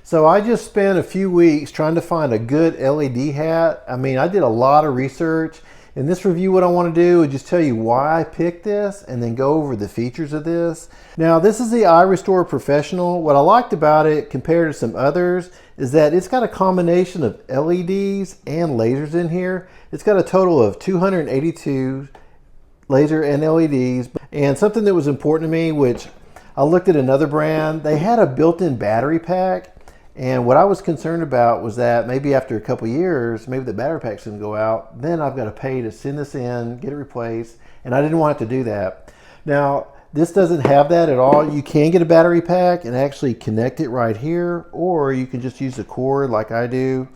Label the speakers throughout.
Speaker 1: So I just spent a few weeks trying to find a good LED hat. I mean, I did a lot of research. In this review, what I want to do is just tell you why I picked this and then go over the features of this. Now, this is the iRestore Professional. What I liked about it compared to some others is that it's got a combination of LEDs and lasers in here. It's got a total of 282 laser and LEDs. And something that was important to me, which I looked at another brand, they had a built-in battery pack. And what I was concerned about was that maybe after a couple years, maybe the battery pack's gonna go out, then I've got to pay to send this in, get it replaced, and I didn't want to do that. Now, this doesn't have that at all. You can get a battery pack and actually connect it right here, or you can just use the cord like I do.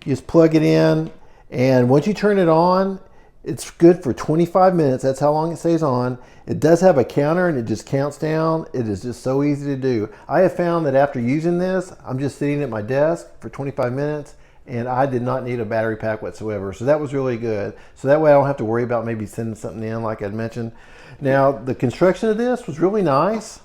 Speaker 1: You just plug it in, and once you turn it on, it's good for 25 minutes. That's how long it stays on. It does have a counter and it just counts down. It is just so easy to do. I have found that after using this, I'm just sitting at my desk for 25 minutes and I did not need a battery pack whatsoever. So that was really good. So that way I don't have to worry about maybe sending something in like I'd mentioned. Now, the construction of this was really nice.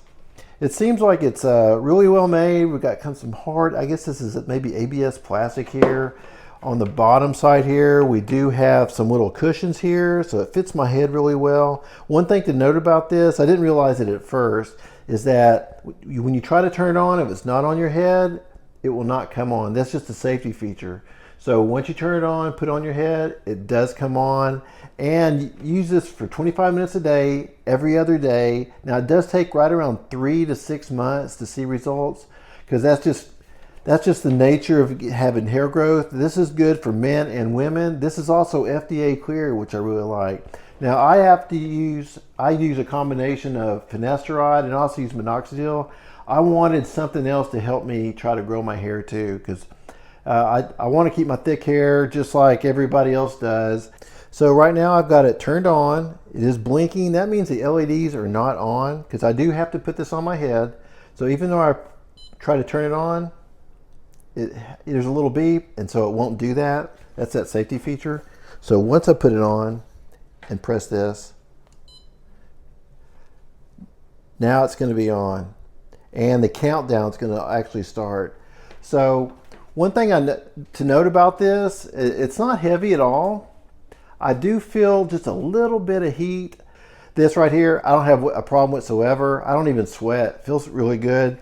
Speaker 1: It seems like it's really well made. We've got kind of some hard, I guess this is maybe ABS plastic here. On the bottom side here, we do have some little cushions here, so it fits my head really well. One thing to note about this, I didn't realize it at first, is that when you try to turn it on, if it's not on your head, it will not come on. That's just a safety feature. So once you turn it on, put it on your head, it does come on. And use this for 25 minutes a day, every other day. Now it does take right around 3 to 6 months to see results, because that's just the nature of having hair growth. This is good for men and women. This is also FDA cleared, which I really like. Now I use a combination of finasteride and also use minoxidil. I wanted something else to help me try to grow my hair too, because I want to keep my thick hair just like everybody else does. So right now I've got it turned on. It is blinking. That means the LEDs are not on, because I do have to put this on my head. So even though I try to turn it on, there's a little beep, and so it won't do that. That's that safety feature. So once I put it on and press this, now it's going to be on, and the countdown is going to actually start. So one thing to note about this, it's not heavy at all. I do feel just a little bit of heat. This right here, I don't have a problem whatsoever. I don't even sweat. It feels really good.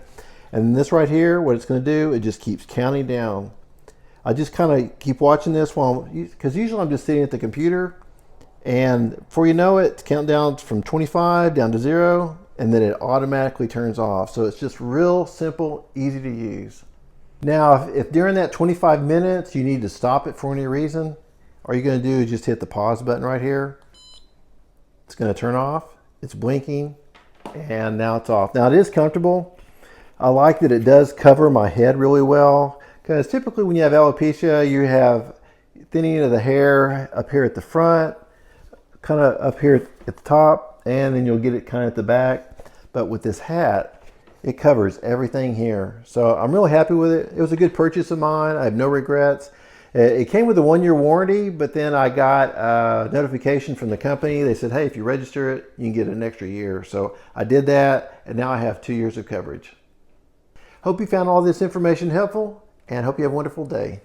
Speaker 1: And this right here, what it's going to do, it just keeps counting down. I just kind of keep watching this because usually I'm just sitting at the computer, and before you know it, it's counting down from 25 down to 0, and then it automatically turns off. So it's just real simple, easy to use. Now, if during that 25 minutes you need to stop it for any reason, all you're going to do is just hit the pause button right here. It's going to turn off. It's blinking, and now it's off. Now it is comfortable. I like that it does cover my head really well, because typically when you have alopecia, you have thinning of the hair up here at the front, kind of up here at the top, and then you'll get it kind of at the back. But with this hat, it covers everything here. So I'm really happy with it. It was a good purchase of mine. I have no regrets. It came with a 1-year warranty, but then I got a notification from the company. They said, hey, if you register it, you can get an extra year. So I did that, and now I have 2 years of coverage. Hope you found all this information helpful, and hope you have a wonderful day.